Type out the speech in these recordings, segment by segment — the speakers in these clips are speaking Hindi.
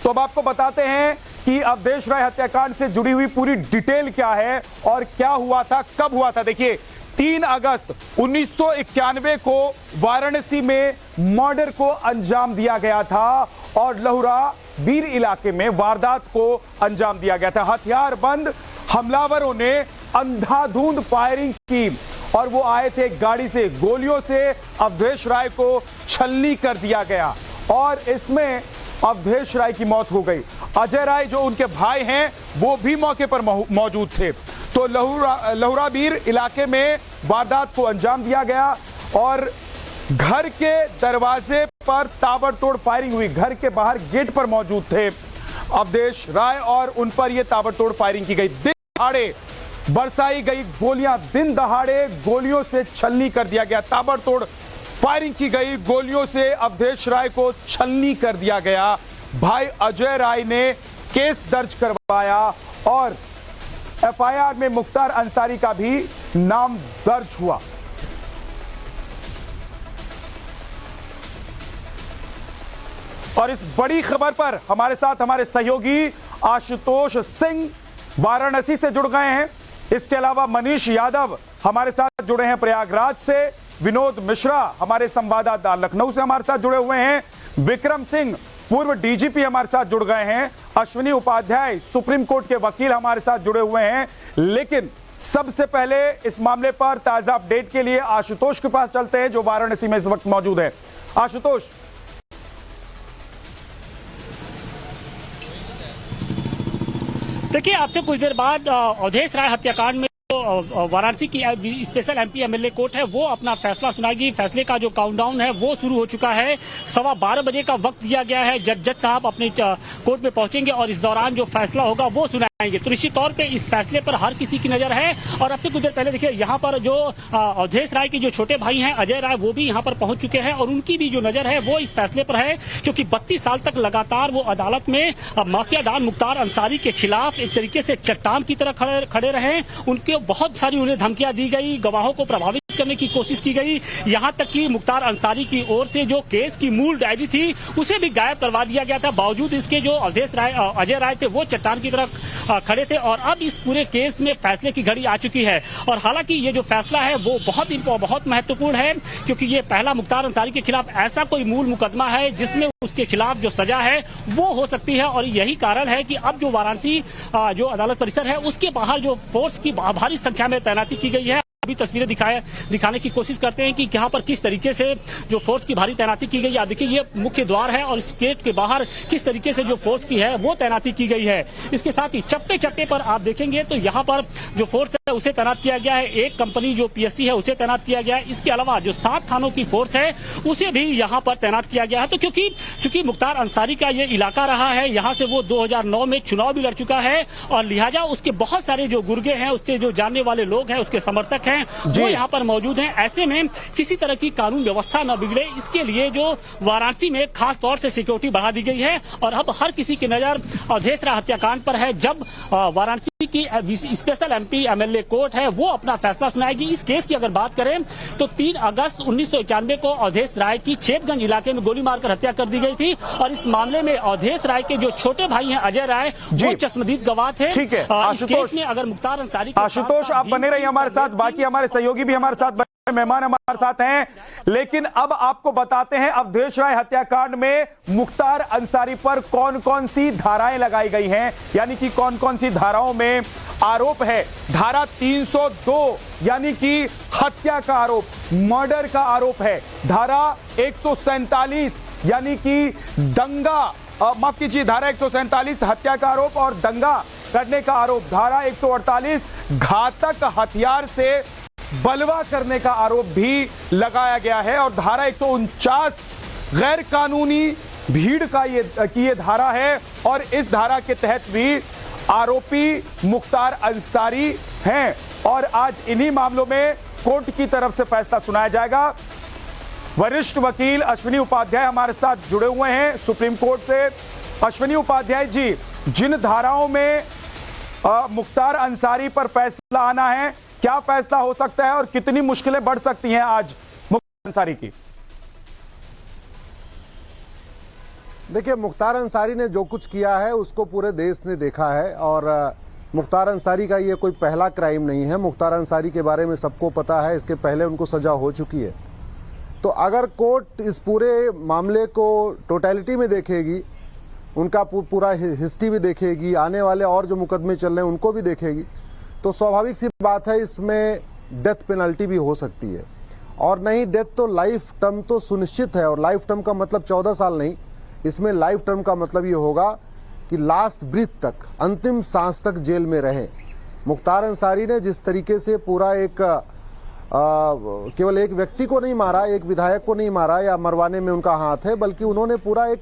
तो अब आपको बताते हैं कि अवधेश राय हत्याकांड से जुड़ी हुई पूरी डिटेल क्या है और क्या हुआ था, कब हुआ था। देखिए 3 अगस्त 1991 को वाराणसी में मर्डर को अंजाम दिया गया था और लहुरा बीर इलाके में वारदात को अंजाम दिया गया था। हथियारबंद हमलावरों ने अंधाधुंध फायरिंग की और वो आए थे गाड़ी से, गोलियों से अवधेश राय को छलनी कर दिया गया और इसमें अवधेश राय की मौत हो गई। अजय राय जो उनके भाई हैं वो भी मौके पर मौजूद थे। तो लहुरा बीर इलाके में वारदात को अंजाम दिया गया और घर के दरवाजे पर ताबड़तोड़ फायरिंग हुई। घर के बाहर गेट पर मौजूद थे अवधेश राय और उन पर यह ताबड़तोड़ फायरिंग की गई। दिन दहाड़े बरसाई गई गोलियां, दिन दहाड़े गोलियों से छलनी कर दिया गया, ताबड़तोड़ फायरिंग की गई, गोलियों से अवधेश राय को छलनी कर दिया गया। भाई अजय राय ने केस दर्ज करवाया और एफआईआर में मुख्तार अंसारी का भी नाम दर्ज हुआ। और इस बड़ी खबर पर हमारे साथ हमारे सहयोगी आशुतोष सिंह वाराणसी से जुड़ गए हैं। इसके अलावा मनीष यादव हमारे साथ जुड़े हैं प्रयागराज से, विनोद मिश्रा हमारे संवाददाता लखनऊ से हमारे साथ जुड़े हुए हैं, विक्रम सिंह पूर्व डीजीपी हमारे साथ जुड़ गए हैं, अश्विनी उपाध्याय सुप्रीम कोर्ट के वकील हमारे साथ जुड़े हुए हैं। लेकिन सबसे पहले इस मामले पर ताजा अपडेट के लिए आशुतोष के पास चलते हैं जो वाराणसी में इस वक्त मौजूद है। आशुतोष, देखिए आपसे कुछ देर बाद अवधेश राय हत्याकांड में वाराणसी की स्पेशल एमपी एमएलए कोर्ट है वो अपना फैसला सुनाएगी। फैसले का जो काउंटडाउन है वो शुरू हो चुका है। 12:15 बजे का वक्त दिया गया है। जज साहब अपने कोर्ट में पहुंचेंगे और इस दौरान जो फैसला होगा वो सुनाएंगे। तो निश्चित तौर पे इस फैसले पर हर किसी की नजर है। और अब से कुछ देर पहले देखिए यहाँ पर जो अवधेश राय के जो छोटे भाई हैं अजय राय वो भी यहाँ पर पहुंच चुके हैं और उनकी भी जो नजर है वो इस फैसले पर है, क्योंकि 32 साल तक लगातार वो अदालत में माफिया डॉन मुख्तार अंसारी के खिलाफ एक तरीके से चट्टान की तरह खड़े रहे। उनके बहुत सारी उन्हें धमकियां दी गई, गवाहों को प्रभावित करने की कोशिश की गई, यहाँ तक कि मुख्तार अंसारी की ओर से जो केस की मूल डायरी थी उसे भी गायब करवा दिया गया था। बावजूद इसके जो अजय राय थे वो चट्टान की तरह खड़े थे और अब इस पूरे केस में फैसले की घड़ी आ चुकी है। और हालांकि ये जो फैसला है वो बहुत महत्वपूर्ण है, क्योंकि ये पहला मुख्तार अंसारी के खिलाफ ऐसा कोई मूल मुकदमा है जिसमें उसके खिलाफ जो सजा है वो हो सकती है। और यही कारण है कि अब जो वाराणसी जो अदालत परिसर है उसके बाहर जो फोर्स की भारी संख्या में तैनाती की गई है। अभी तस्वीरें दिखाने की कोशिश करते हैं कि यहाँ पर किस तरीके से जो फोर्स की भारी तैनाती की गई है। देखिए ये मुख्य द्वार है और इस गेट के बाहर किस तरीके से जो फोर्स की है वो तैनाती की गई है। इसके साथ ही चप्पे चप्पे पर आप देखेंगे तो यहाँ पर जो फोर्स है उसे तैनात किया गया है। एक कंपनी जो पीएससी है उसे तैनात किया गया है। इसके अलावा जो 7 थानों की फोर्स है उसे भी यहाँ पर तैनात किया गया है। तो क्योंकि मुख्तार अंसारी का ये इलाका रहा है, यहाँ से वो 2009 में चुनाव भी लड़ चुका है और लिहाजा उसके बहुत सारे जो गुर्गे हैं, उससे जो जानने वाले लोग हैं, उसके समर्थक हैं वो यहाँ पर मौजूद हैं। ऐसे में किसी तरह की कानून व्यवस्था न बिगड़े इसके लिए जो वाराणसी में खास तौर से सिक्योरिटी बढ़ा दी गई है। और अब हर किसी की नजर अवधेश राय हत्याकांड पर है। जब वाराणसी की स्पेशल एमपी एमएलए कोर्ट है वो अपना फैसला सुनाएगी। इस केस की अगर बात करें तो 3 अगस्त 1991 को अवधेश राय की छेदगंज इलाके में गोली मारकर हत्या कर दी गई थी और इस मामले में अवधेश राय के जो छोटे भाई हैं अजय राय वो चश्मदीद गवाह थे। ठीक है इस केस में अगर मुख्तार अंसारी आशुतोष आप बने रहिए हमारे साथ, बाकी हमारे सहयोगी भी हमारे साथ, मेहमान हमारे साथ हैं। लेकिन अब आपको बताते हैं अवधेश राय हत्याकांड में मुख्तार अंसारी पर कौन कौन सी धाराएं लगाई गई हैं, यानी कि कौन कौन सी धाराओं में आरोप है। धारा 302 यानी कि हत्या का आरोप, मर्डर का आरोप है। धारा 147 यानी कि दंगा, माफ कीजिए, धारा 147 हत्या का आरोप और दंगा करने का आरोप। धारा 148 घातक हथियार से बलवा करने का आरोप भी लगाया गया है और धारा 149 गैर कानूनी भीड़ का ये धारा है और इस धारा के तहत भी आरोपी मुख्तार अंसारी हैं। और आज इन्हीं मामलों में कोर्ट की तरफ से फैसला सुनाया जाएगा। वरिष्ठ वकील अश्विनी उपाध्याय हमारे साथ जुड़े हुए हैं सुप्रीम कोर्ट से। अश्विनी उपाध्याय जी, जिन धाराओं में मुख्तार अंसारी पर फैसला आना है, क्या फैसला हो सकता है और कितनी मुश्किलें बढ़ सकती हैं आज मुख्तार अंसारी की? देखिए, मुख्तार अंसारी ने जो कुछ किया है उसको पूरे देश ने देखा है और मुख्तार अंसारी का ये कोई पहला क्राइम नहीं है। मुख्तार अंसारी के बारे में सबको पता है, इसके पहले उनको सजा हो चुकी है। तो अगर कोर्ट इस पूरे मामले को टोटलिटी में देखेगी, उनका पूरा हिस्ट्री भी देखेगी, आने वाले और जो मुकदमे चल रहे हैं उनको भी देखेगी, तो स्वाभाविक सी बात है इसमें डेथ पेनल्टी भी हो सकती है। और नहीं डेथ तो लाइफ टर्म तो सुनिश्चित है, और लाइफ टर्म का मतलब 14 साल नहीं, इसमें लाइफ टर्म का मतलब ये होगा कि लास्ट ब्रीथ तक, अंतिम सांस तक जेल में रहे। मुख्तार अंसारी ने जिस तरीके से पूरा एक केवल एक व्यक्ति को नहीं मारा, एक विधायक को नहीं मारा या मरवाने में उनका हाथ है, बल्कि उन्होंने पूरा एक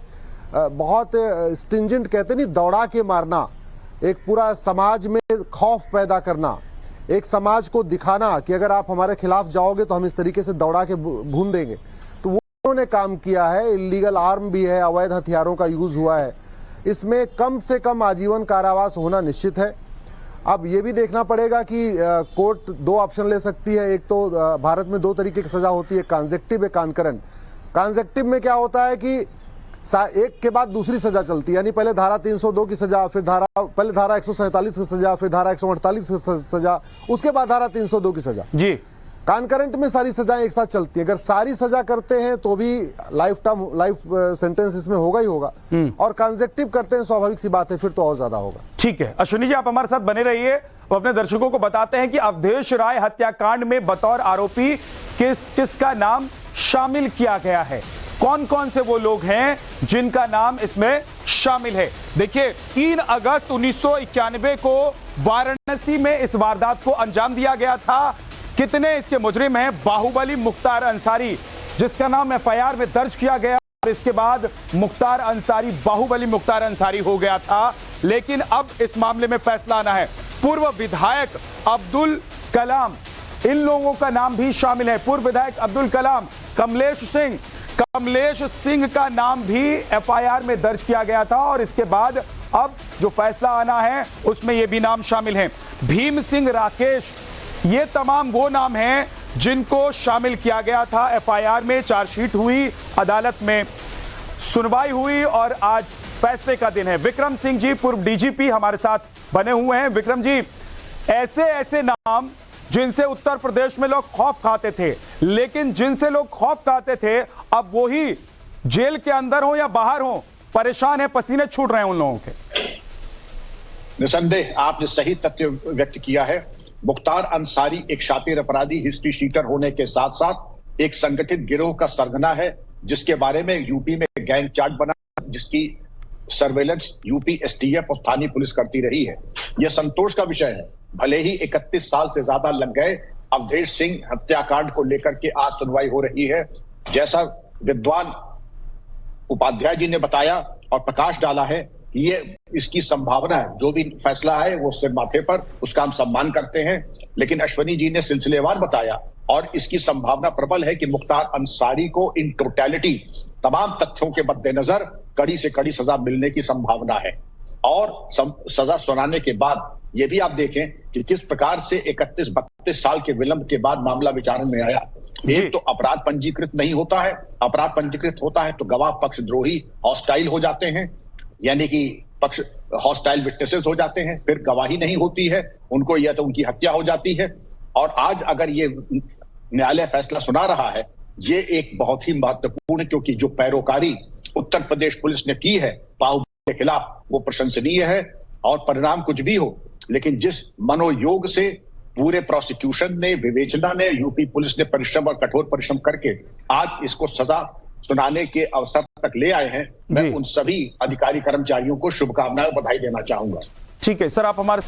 बहुत स्टिंजेंट कहते नहीं, दौड़ा के मारना, एक पूरा समाज में खौफ पैदा करना, एक समाज को दिखाना कि अगर आप हमारे खिलाफ जाओगे तो हम इस तरीके से दौड़ा के भून देंगे। तो वो उन्होंने काम किया है। इलीगल आर्म भी है, अवैध हथियारों का यूज हुआ है, इसमें कम से कम आजीवन कारावास होना निश्चित है। अब ये भी देखना पड़ेगा कि कोर्ट दो ऑप्शन ले सकती है। एक तो भारत में दो तरीके की सजा होती है, कंसेक्टिव, एक कॉन्करेंट। कंसेक्टिव में क्या होता है कि एक के बाद दूसरी सजा चलती है, यानी पहले धारा 302 की सजा, फिर पहले धारा 147 की सजा, फिर धारा 148 की सजा, उसके बाद धारा 302 की सजा जी। कॉन्करेंट में सारी सजाएं एक साथ चलती है। अगर सारी सजा करते हैं तो भी लाइफ सेंटेंस इसमें होगा ही होगा, और कंसेक्टिव करते हैं स्वाभाविक सी बात है फिर तो और ज्यादा होगा। ठीक है अश्विनी जी, आप हमारे साथ बने रहिए। वो अपने दर्शकों को बताते हैं कि अवधेश राय हत्याकांड में बतौर आरोपी किसका नाम शामिल किया गया है, कौन कौन से वो लोग हैं जिनका नाम इसमें शामिल है। देखिए 3 अगस्त 1991 को वाराणसी में इस वारदात को अंजाम दिया गया था। कितने इसके मुजरिम हैं? बाहुबली मुख्तार अंसारी, जिसका नाम एफआईआर में दर्ज किया गया, और इसके बाद मुख्तार अंसारी बाहुबली मुख्तार अंसारी हो गया था। लेकिन अब इस मामले में फैसला आना है। पूर्व विधायक अब्दुल कलाम, इन लोगों का नाम भी शामिल है। पूर्व विधायक अब्दुल कलाम, कमलेश सिंह का नाम भी एफआईआर में दर्ज किया गया था, और इसके बाद अब जो फैसला आना है उसमें ये भी नाम शामिल हैं। भीम सिंह, राकेश, ये तमाम वो नाम हैं जिनको शामिल किया गया था एफआईआर में। चार्जशीट हुई, अदालत में सुनवाई हुई और आज फैसले का दिन है। विक्रम सिंह जी, पूर्व डीजीपी, हमारे साथ बने हुए हैं। विक्रम जी, ऐसे नाम जिनसे उत्तर प्रदेश में लोग खौफ खाते थे, लेकिन जिनसे लोग खौफ खाते थे अब वही जेल के अंदर हो या बाहर हो, परेशान है, पसीने छूट रहे हैं उन लोगों के। निसंदेह आपने सही तथ्य व्यक्त किया है। मुख्तार अंसारी एक शातिर अपराधी, हिस्ट्री शीटर होने के साथ साथ एक संगठित गिरोह का सरगना है, जिसके बारे में यूपी में गैंग चार्ट बना, जिसकी सर्वेलेंस यूपी एसटीएफ और स्थानीय पुलिस करती रही है। यह संतोष का विषय है, भले ही 31 साल से ज्यादा लग गए, अवधेश सिंह हत्याकांड को लेकर के आज सुनवाई हो रही है। जैसा विद्वान उपाध्याय जी ने बताया और प्रकाश डाला है, ये इसकी संभावना है, जो भी फैसला है वो सिर माथे पर, उसका हम सम्मान करते हैं। लेकिन अश्विनी जी ने सिलसिलेवार बताया और इसकी संभावना प्रबल है कि मुख्तार अंसारी को इन टोटलिटी तमाम तथ्यों के मद्देनजर कड़ी से कड़ी सजा मिलने की संभावना है। और सजा सुनाने के बाद ये भी आप देखें कि किस प्रकार से 31-32 साल के विलंब के बाद मामला विचारण में आया। एक तो अपराध पंजीकृत नहीं होता है, अपराध पंजीकृत होता है तो गवाह पक्षद्रोही हॉस्टाइल हो जाते हैं, यानी कि पक्ष हॉस्टाइल विटनेसेस हो जाते हैं, फिर गवाही नहीं होती है, उनको या तो उनकी हत्या हो जाती है। और आज अगर ये न्यायालय फैसला सुना रहा है, ये एक बहुत ही महत्वपूर्ण, क्योंकि जो पैरोकारी उत्तर प्रदेश पुलिस ने की है बाहुबली के खिलाफ वो प्रशंसनीय है। और परिणाम कुछ भी हो, लेकिन जिस मनोयोग से पूरे प्रोसिक्यूशन ने, विवेचना ने, यूपी पुलिस ने परिश्रम और कठोर परिश्रम करके आज इसको सजा सुनाने के अवसर तक ले आए हैं, मैं उन सभी अधिकारी कर्मचारियों को शुभकामनाएं, बधाई देना चाहूंगा। ठीक है सर, आप हमारे,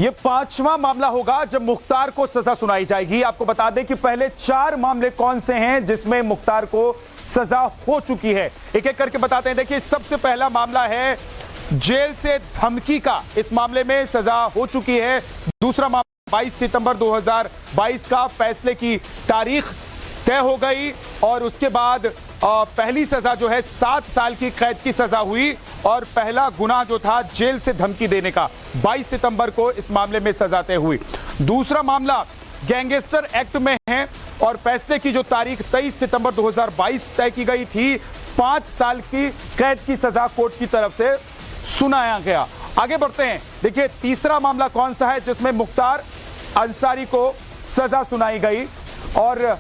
ये 5वां मामला होगा जब मुख्तार को सजा सुनाई जाएगी। आपको बता दें कि पहले 4 मामले कौन से हैं जिसमें मुख्तार को सजा हो चुकी है, एक एक करके बताते हैं। देखिए सबसे पहला मामला है जेल से धमकी का, इस मामले में सजा हो चुकी है। दूसरा मामला 22 सितंबर 2022 का, फैसले की तारीख तय हो गई और उसके बाद पहली सजा जो है 7 साल की कैद की सजा हुई, और पहला गुनाह जो था जेल से धमकी देने का 22 सितंबर को इस मामले में सजा तय हुई। दूसरा मामला गैंगस्टर एक्ट में है और फैसले की जो तारीख 23 सितंबर 2022 तय की गई थी, 5 साल की कैद की सजा कोर्ट की तरफ से सुनाया गया। आगे बढ़ते हैं। देखिए तीसरा मामला कौन सा है जिसमें मुख्तार अंसारी को सजा सुनाई गई। और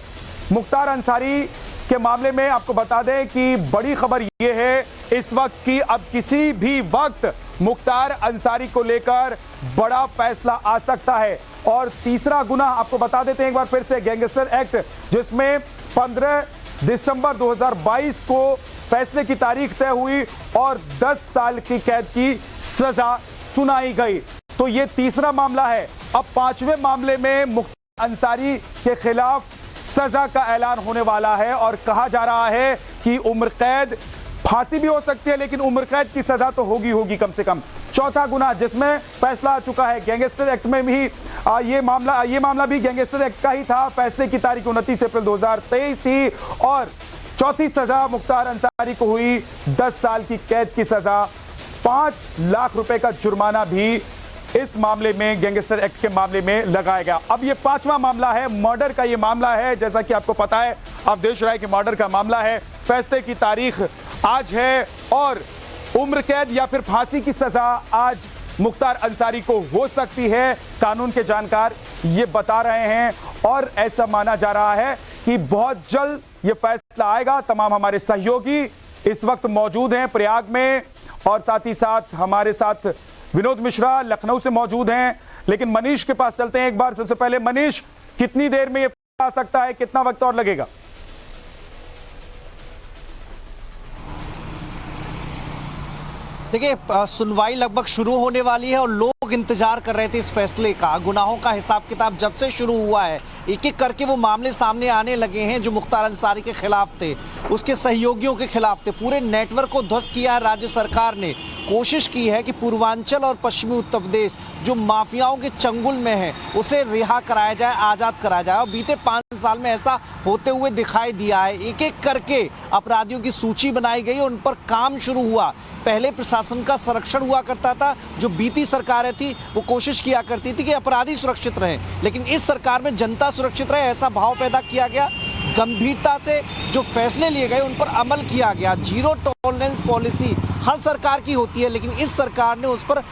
मुख्तार अंसारी के मामले में आपको बता दें कि बड़ी खबर यह है इस वक्त कि अब किसी भी वक्त मुख्तार अंसारी को लेकर बड़ा फैसला आ सकता है। और तीसरा गुना आपको बता देते हैं एक बार फिर से, गैंगस्टर एक्ट, जिसमें 15 दिसंबर 2022 को फैसले की तारीख तय हुई और 10 साल की कैद की सजा सुनाई गई। तो ये तीसरा मामला है। अब 5वें मामले में मुख्तार अंसारी के खिलाफ सजा का ऐलान होने वाला है और कहा जा रहा है कि उम्र कैद, फांसी भी हो सकती है लेकिन उम्र कैद की सजा तो होगी कम से कम। चौथा गुना जिसमें फैसला आ चुका है, गैंगस्टर एक्ट में भी ये मामला भी गैंगस्टर एक्ट का ही था। फैसले की तारीख 29 अप्रैल 2023 थी और चौथी सजा मुख्तार अंसारी को हुई 10 साल की कैद की सजा। 5 लाख रुपए का जुर्माना भी इस मामले में, गैंगस्टर एक्ट के मामले में लगाया गया। अब ये 5वां मामला है, मर्डर का ये मामला है। जैसा कि आपको पता है अवधेश राय के मर्डर का मामला है। फैसले की तारीख आज है और उम्र कैद या फिर फांसी की सजा आज मुख्तार अंसारी को हो सकती है। कानून के जानकार ये बता रहे हैं और ऐसा माना जा रहा है कि बहुत जल्द ये फैसला आएगा। तमाम हमारे सहयोगी इस वक्त मौजूद हैं प्रयाग में और साथ ही साथ हमारे साथ विनोद मिश्रा लखनऊ से मौजूद हैं। लेकिन मनीष के पास चलते हैं एक बार। सबसे पहले मनीष, कितनी देर में ये आ सकता है, कितना वक्त और लगेगा? देखिए सुनवाई लगभग शुरू होने वाली है और लोग इंतजार कर रहे थे इस फैसले का। गुनाहों का हिसाब किताब जब से शुरू हुआ है, एक एक करके वो मामले सामने आने लगे हैं जो मुख्तार अंसारी के खिलाफ थे, उसके सहयोगियों के खिलाफ थे। पूरे नेटवर्क को ध्वस्त किया है राज्य सरकार ने। कोशिश की है कि पूर्वांचल और पश्चिमी उत्तर प्रदेश जो माफियाओं के चंगुल में है उसे रिहा कराया जाए, आज़ाद कराया जाए। और बीते 5 साल में ऐसा होते हुए दिखाई दिया है। एक एक करके अपराधियों की सूची बनाई गई, उन पर काम शुरू हुआ। पहले प्रशासन का संरक्षण हुआ करता था, जो बीती सरकारें थी वो कोशिश किया करती थी कि अपराधी सुरक्षित रहें, लेकिन इस सरकार में जनता सुरक्षित रहे ऐसा भाव पैदा किया गया। गंभीरता से जो फैसले लिए गए उन पर अमल किया गया। जीरो टॉलरेंस पॉलिसी हर सरकार की होती है, लेकिन इस सरकार ने उस पर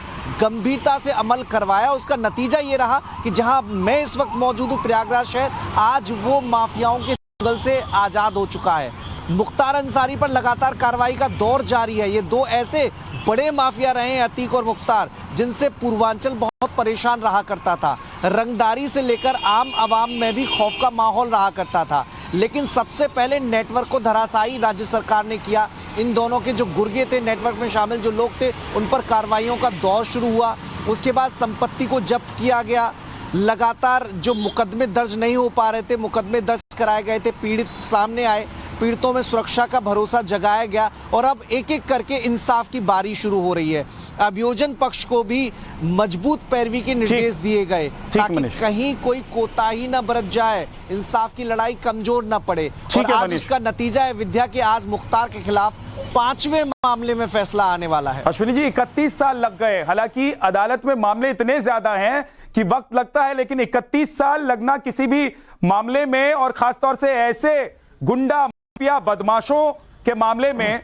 गंभीरता से अमल करवाया। उसका नतीजा ये रहा कि जहां मैं इस वक्त मौजूद हूँ प्रयागराज शहर, आज वो माफियाओं के जंगल से आजाद हो चुका है। मुख्तार अंसारी पर लगातार कार्रवाई का दौर जारी है। ये 2 ऐसे बड़े माफिया रहे हैं, अतीक और मुख्तार, जिनसे पूर्वांचल बहुत परेशान रहा करता था। रंगदारी से लेकर आम आवाम में भी खौफ का माहौल रहा करता था। लेकिन सबसे पहले नेटवर्क को धराशायी राज्य सरकार ने किया। इन दोनों के जो गुर्गे थे, नेटवर्क में शामिल जो लोग थे, उन पर कार्रवाइयों का दौर शुरू हुआ। उसके बाद संपत्ति को जब्त किया गया। लगातार जो मुकदमे दर्ज नहीं हो पा रहे थे, मुकदमे दर्ज कराए गए थे, पीड़ित सामने आए, पीड़ितों में सुरक्षा का भरोसा जगाया गया और अब एक एक करके इंसाफ की बारी शुरू हो रही है। अभियोजन पक्ष को भी मजबूत पैरवी के निर्देश दिए गए ताकि कहीं कोई कोताही न बरत जाए, इंसाफ की लड़ाई कमजोर न पड़े। और आज उसका नतीजा है विद्या के आज मुख्तार के खिलाफ 5वें मामले में फैसला आने वाला है। अश्विनी जी, 31 साल लग गए। हालांकि अदालत में मामले इतने ज्यादा हैं कि वक्त लगता है, लेकिन 31 साल लगना किसी भी मामले में और खासतौर से ऐसे गुंडा माफिया बदमाशों के मामले में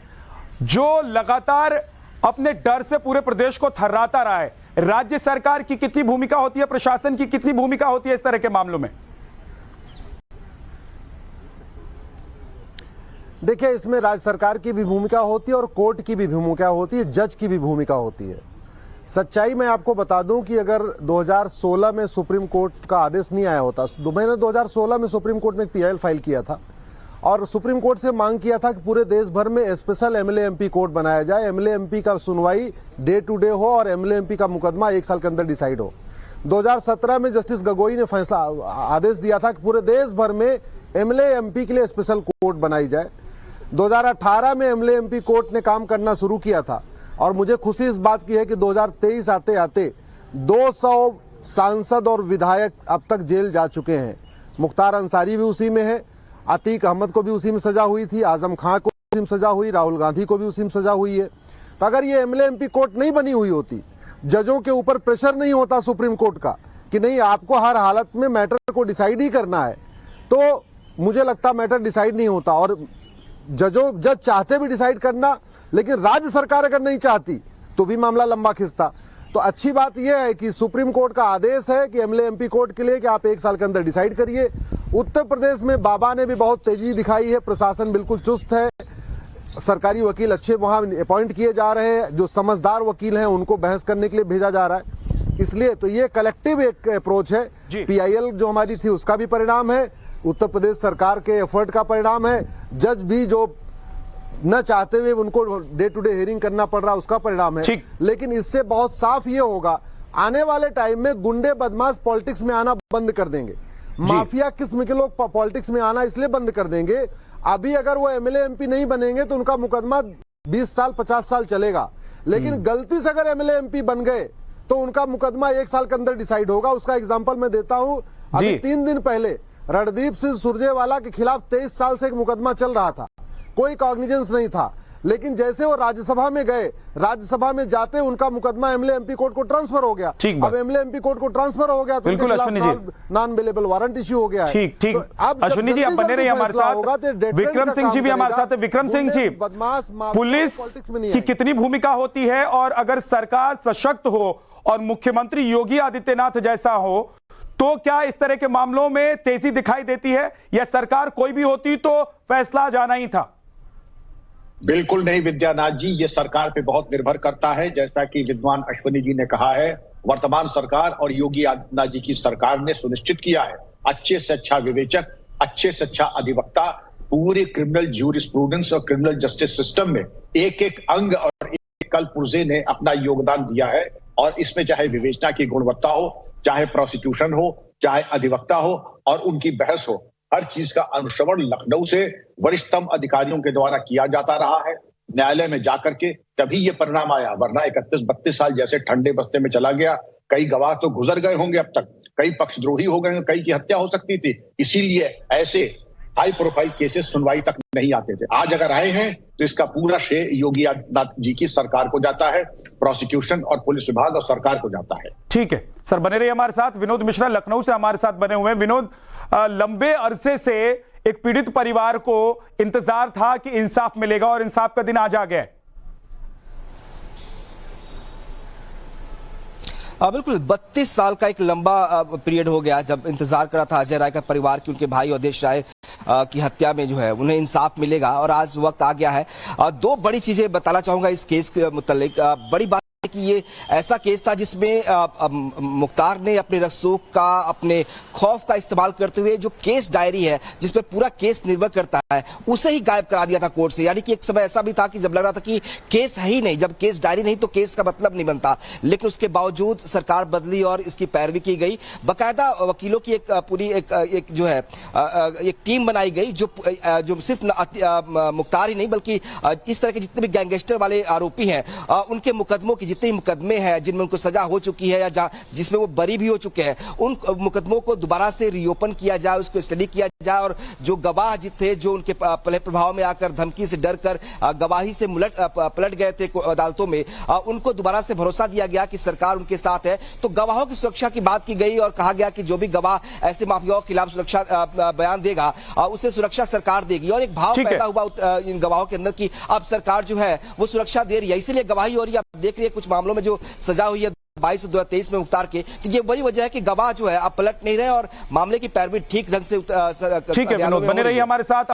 जो लगातार अपने डर से पूरे प्रदेश को थर्राता रहा है, राज्य सरकार की कितनी भूमिका होती है, प्रशासन की कितनी भूमिका होती है इस तरह के मामलों में? देखिए, इसमें राज्य सरकार की भी भूमिका होती है और कोर्ट की भी भूमिका होती है, जज की भी भूमिका होती है। सच्चाई मैं आपको बता दूं कि अगर 2016 में सुप्रीम कोर्ट का आदेश नहीं आया होता, मैंने 2016 में सुप्रीम कोर्ट में एक पीआईएल फाइल किया था और सुप्रीम कोर्ट से मांग किया था कि पूरे देश भर में स्पेशल एमएलए एमपी कोर्ट बनाया जाए, एमएलए एमपी का सुनवाई डे टू डे हो और एमएलए एमपी का मुकदमा 1 साल के अंदर डिसाइड हो। 2017 में जस्टिस गगोई ने फैसला आदेश दिया था कि पूरे देश भर में एमएलए एमपी के लिए स्पेशल कोर्ट बनाई जाए। 2018 में एमएलए एमपी कोर्ट ने काम करना शुरू किया था और मुझे खुशी इस बात की है कि 2023 आते आते 200 सांसद और विधायक अब तक जेल जा चुके हैं। मुख्तार अंसारी भी उसी में है, अतीक अहमद को भी उसी में सजा हुई थी, आजम खां को उसी में सजा हुई, राहुल गांधी को भी उसी में सजा हुई है। तो अगर ये एमएलए एमपी कोर्ट नहीं बनी हुई होती, जजों के ऊपर प्रेशर नहीं होता सुप्रीम कोर्ट का कि नहीं आपको हर हालत में मैटर को डिसाइड ही करना है, तो मुझे लगता मैटर डिसाइड नहीं होता। और जज चाहते भी डिसाइड करना, लेकिन राज्य सरकार अगर नहीं चाहती तो भी मामला लंबा खिंचता। तो अच्छी बात यह है कि सुप्रीम कोर्ट का आदेश है कि एमएलए एमपी कोर्ट के लिए कि आप 1 साल के अंदर डिसाइड करिए। उत्तर प्रदेश में बाबा ने भी बहुत तेजी दिखाई है, प्रशासन बिल्कुल चुस्त है, सरकारी वकील अच्छे वहां अपॉइंट किए जा रहे हैं, जो समझदार वकील हैं उनको बहस करने के लिए भेजा जा रहा है। इसलिए तो ये कलेक्टिव एक अप्रोच है। पीआईएल जो हमारी थी उसका भी परिणाम है, उत्तर प्रदेश सरकार के एफर्ट का परिणाम है, जज भी जो न चाहते हुए उनको डे टू डे हियरिंग करना पड़ रहा उसका परिणाम है। लेकिन इससे बहुत साफ ये होगा, आने वाले टाइम में गुंडे बदमाश पॉलिटिक्स में आना बंद कर देंगे, माफिया किस्म के लोग पॉलिटिक्स में आना इसलिए बंद कर देंगे। अभी अगर वो एमएलए एमपी नहीं बनेंगे तो उनका मुकदमा 20 साल 50 साल चलेगा, लेकिन गलती से अगर एमएलए एमपी बन गए तो उनका मुकदमा 1 साल के अंदर डिसाइड होगा। उसका एग्जांपल मैं देता हूं, अभी 3 दिन पहले रणदीप सिंह सुरजेवाला के खिलाफ 23 साल से एक मुकदमा चल रहा था, कोई कॉग्निजेंस नहीं था, लेकिन जैसे वो राज्यसभा में गए, राज्यसभा में जाते उनका मुकदमा एमएलए एमपी कोर्ट को ट्रांसफर हो गया। अब एमएलए एमपी कोर्ट को ट्रांसफर हो गया तो बिल्कुल Ashwini ji, non available warrant issue हो गया है। ठीक ठीक, अब अश्विनी जी आप बने रहिए हमारे साथ, विक्रम सिंह जी भी हमारे साथ है। विक्रम सिंह जी, बदमाश पुलिस की कितनी भूमिका होती है, और अगर सरकार सशक्त हो और मुख्यमंत्री योगी आदित्यनाथ जैसा हो तो क्या इस तरह के मामलों में तेजी दिखाई देती है, या सरकार कोई भी होती तो फैसला जाना ही था? बिल्कुल नहीं विद्यानाथ जी, ये सरकार पे बहुत निर्भर करता है। जैसा कि विद्वान अश्विनी जी ने कहा है, वर्तमान सरकार और योगी आदित्यनाथ जी की सरकार ने सुनिश्चित किया है अच्छे से अच्छा विवेचक, अच्छे से अच्छा अधिवक्ता, पूरे क्रिमिनल ज्यूरिस्प्रूडेंस और क्रिमिनल जस्टिस सिस्टम में एक एक अंग और एक कल पुर्जे ने अपना योगदान दिया है। और इसमें चाहे विवेचना की गुणवत्ता हो, चाहे प्रोसिक्यूशन हो, चाहे अधिवक्ता हो और उनकी बहस हो, हर चीज का अनुश्रवण लखनऊ से वरिष्ठतम अधिकारियों के द्वारा किया जाता रहा है। न्यायालय में जाकर के तभी ये परिणाम आया, वरना 31-32 साल जैसे ठंडे बस्ते में चला गया। कई गवाह तो गुजर गए होंगे अब तक, कई पक्षद्रोही हो गए, कई की हत्या हो सकती थी। इसीलिए ऐसे हाई प्रोफाइल केसेस सुनवाई तक नहीं आते थे। आज अगर आए हैं तो इसका पूरा श्रेय योगी आदित्यनाथ जी की सरकार को जाता है, प्रोसिक्यूशन और पुलिस विभाग और सरकार को जाता है। ठीक है सर, बने रहिए हमारे साथ। विनोद मिश्रा लखनऊ से हमारे साथ बने हुए हैं। विनोद, लंबे अरसे से एक पीड़ित परिवार को इंतजार था कि इंसाफ मिलेगा और इंसाफ का दिन आज आ गया। बिल्कुल 32 साल का एक लंबा पीरियड हो गया जब इंतजार करा था अजय राय का परिवार की उनके भाई अवधेश राय की हत्या में जो है उन्हें इंसाफ मिलेगा, और आज वक्त आ गया है। 2 बड़ी चीजें बताना चाहूंगा इस केस के मुतालिक। बड़ी बात है कि ये ऐसा केस था जिसमें मुख्तार ने अपने रसूख का, अपने खौफ का इस्तेमाल करते हुए जो केस डायरी है जिसपे पूरा केस निर्भर करता है उसे ही गायब करा दिया था कोर्ट से। यानी कि एक समय ऐसा भी था कि जब लग रहा था कि केस है ही नहीं, जब केस डायरी नहीं तो केस का मतलब नहीं बनता, लेकिन उसके बावजूद सरकार बदली और इसकी पैरवी की गई। बाकायदा वकीलों की एक पूरी एक जो है एक टीम बनाई गई जो सिर्फ मुख्तार ही नहीं बल्कि इस तरह के जितने भी गैंगस्टर वाले आरोपी हैं उनके मुकदमों की जितने मुकदमे हैं जिनमें उनको सजा हो चुकी है या जिसमें वो बरी भी हो चुके हैं, उन मुकदमों को दोबारा से रीओपन किया जाए, उसको स्टडी किया जाए, और जो गवाह थे जो उनके पहले प्रभाव में आकर धमकी से डरकर गवाही से पलट गए थे अदालतों में, उनको दोबारा से भरोसा दिया गया कि सरकार उनके साथ है। तो गवाहों की सुरक्षा की बात की गई और कहा गया कि जो भी गवाह ऐसे माफियाओं के खिलाफ सुरक्षा बयान देगा उसे सुरक्षा सरकार देगी। और एक भाव पैदा हुआ इन गवाहों के अंदर कि अब सरकार जो है वो सुरक्षा दे रही है, इसीलिए गवाही हो रही है। आप देख रही है कुछ मामलों में जो सजा हुई है 22/2023 में मुख्तार के, तो ये वही वजह है कि गवाह जो है अब पलट नहीं रहे और मामले की पैरवी ठीक ढंग से ठीक है विनोद, बने रहिए हमारे साथ।